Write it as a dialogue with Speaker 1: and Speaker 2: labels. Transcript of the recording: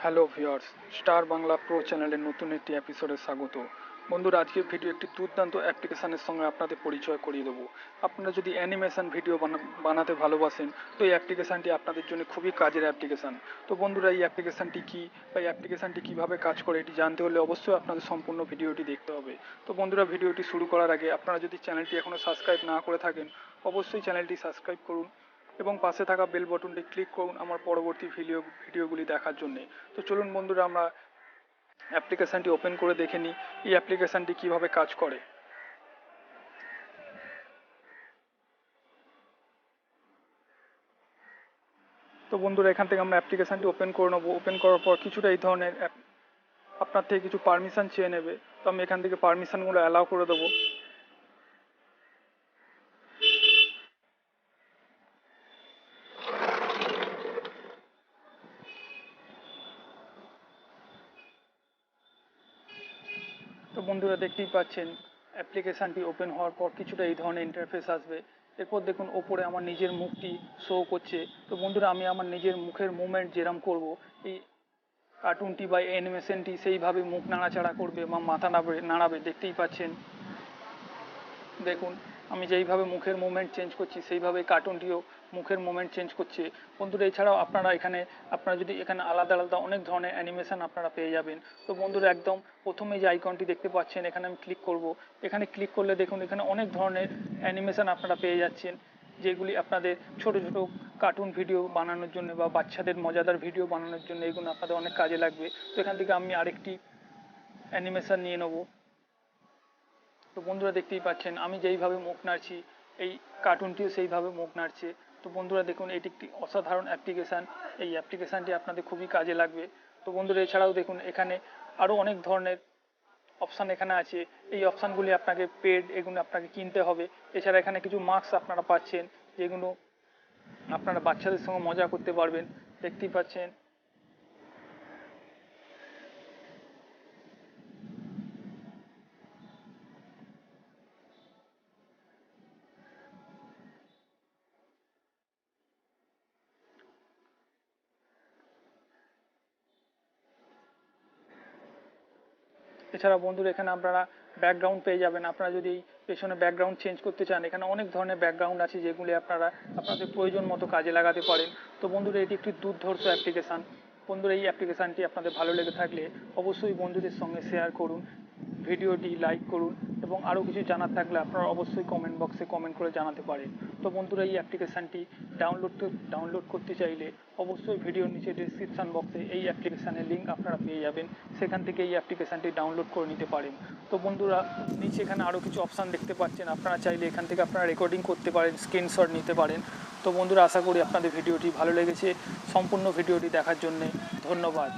Speaker 1: Hello viewers, star Bangla pro চ্যানেলের নতুন একটি এপিসোডে স্বাগত। বন্ধুরা, আজকের ভিডিও একটি দুর্দান্ত অ্যাপ্লিকেশানের সঙ্গে আপনাদের পরিচয় করিয়ে দেবো। আপনারা যদি অ্যানিমেশন ভিডিও বানাতে ভালোবাসেন তো এই অ্যাপ্লিকেশানটি আপনাদের জন্য খুবই কাজের অ্যাপ্লিকেশান। তো বন্ধুরা, এই অ্যাপ্লিকেশানটি কী বা এই অ্যাপ্লিকেশানটি কীভাবে কাজ করে এটি জানতে হলে অবশ্যই আপনাদের সম্পূর্ণ ভিডিওটি দেখতে হবে। তো বন্ধুরা, ভিডিওটি শুরু করার আগে আপনারা যদি চ্যানেলটি এখনও সাবস্ক্রাইব না করে থাকেন অবশ্যই চ্যানেলটি সাবস্ক্রাইব করুন এবং পাশে থাকা বেল বাটনটি ক্লিক করুন আমার পরবর্তী ভিডিওগুলি দেখার জন্যে। তো চলুন বন্ধুরা, আমরা অ্যাপ্লিকেশানটি ওপেন করে দেখে নিই এই অ্যাপ্লিকেশানটি কীভাবে কাজ করে। তো বন্ধুরা, এখান থেকে আমরা অ্যাপ্লিকেশানটি ওপেন করে নেবো। ওপেন করার পর কিছুটা এই ধরনের আপনার থেকে কিছু পারমিশন চেয়ে নেবে। তো আমি এখান থেকে পারমিশনগুলো অ্যালাউ করে দেবো। তো বন্ধুরা, দেখতেই পাচ্ছেন অ্যাপ্লিকেশানটি ওপেন হওয়ার পর কিছুটা এই ধরনের ইন্টারফেস আসবে। এরপর দেখুন ওপরে আমার নিজের মুখটি শো করছে। তো বন্ধুরা, আমি আমার নিজের মুখের মুভমেন্ট যেরকম করব, এই কার্টুনটি বা অ্যানিমেশনটি সেইভাবে মুখ নাড়াচাড়া করবে বা মাথা নাড়াবে। দেখতেই পাচ্ছেন, দেখুন আমি যেইভাবে মুখের মুভমেন্ট চেঞ্জ করছি সেইভাবে কার্টুনটিও মুখের মুভমেন্ট চেঞ্জ করছে। বন্ধুরা, এছাড়াও আপনারা যদি এখানে আলাদা আলাদা অনেক ধরনের অ্যানিমেশন আপনারা পেয়ে যাবেন। তো বন্ধুরা, একদম প্রথমে যে আইকনটি দেখতে পাচ্ছেন এখানে আমি ক্লিক করব। এখানে ক্লিক করলে দেখুন এখানে অনেক ধরনের অ্যানিমেশন আপনারা পেয়ে যাচ্ছেন, যেগুলি আপনাদের ছোট ছোট কার্টুন ভিডিও বানানোর জন্য বা বাচ্চাদের মজাদার ভিডিও বানানোর জন্য এগুলো আপনাদের অনেক কাজে লাগবে। তো এখান থেকে আমি আরেকটি অ্যানিমেশন নিয়ে নেব। তো বন্ধুরা, দেখতেই পাচ্ছেন আমি যেইভাবে মুখ নাড়ছি এই কার্টুনটিও সেইভাবে মুখ নাড়ছে। তো বন্ধুরা দেখুন, এটি একটি অসাধারণ অ্যাপ্লিকেশান। এই অ্যাপ্লিকেশানটি আপনাদের খুবই কাজে লাগবে। তো বন্ধুরা, এছাড়াও দেখুন এখানে আরও অনেক ধরনের অপশান এখানে আছে। এই অপশানগুলি আপনাকে পেড, এগুলো আপনাকে কিনতে হবে। এছাড়া এখানে কিছু মার্কস আপনারা পাচ্ছেন, যেগুলো আপনারা বাচ্চাদের সঙ্গে মজা করতে পারবেন। দেখতেই পাচ্ছেন। এছাড়া বন্ধুরা, এখানে আপনারা ব্যাকগ্রাউন্ড পেয়ে যাবেন। আপনারা যদি পেছনে ব্যাকগ্রাউন্ড চেঞ্জ করতে চান এখানে অনেক ধরনের ব্যাকগ্রাউন্ড আছে, যেগুলি আপনাদের প্রয়োজন মতো কাজে লাগাতে পারেন। তো বন্ধুরা, এটি একটি দুর্ধর্ষ অ্যাপ্লিকেশান। বন্ধুরা, এই অ্যাপ্লিকেশানটি আপনাদের ভালো লেগে থাকলে অবশ্যই বন্ধুদের সঙ্গে শেয়ার করুন, ভিডিওটি লাইক করুন এবং আরও কিছু জানার থাকলে আপনারা অবশ্যই কমেন্ট বক্সে কমেন্ট করে জানাতে পারেন। তো বন্ধুরা, এই অ্যাপ্লিকেশানটি ডাউনলোড করতে চাইলে অবশ্যই ভিডিওর নিচে ডেসক্রিপশান বক্সে এই অ্যাপ্লিকেশানের লিঙ্ক আপনারা পেয়ে যাবেন। সেখান থেকে এই অ্যাপ্লিকেশানটি ডাউনলোড করে নিতে পারেন। তো বন্ধুরা, নিচে এখানে আরও কিছু অপশান দেখতে পাচ্ছেন। আপনারা চাইলে এখান থেকে আপনারা রেকর্ডিং করতে পারেন, স্ক্রিনশট নিতে পারেন। তো বন্ধুরা, আশা করি আপনাদের ভিডিওটি ভালো লেগেছে। সম্পূর্ণ ভিডিওটি দেখার জন্যে ধন্যবাদ।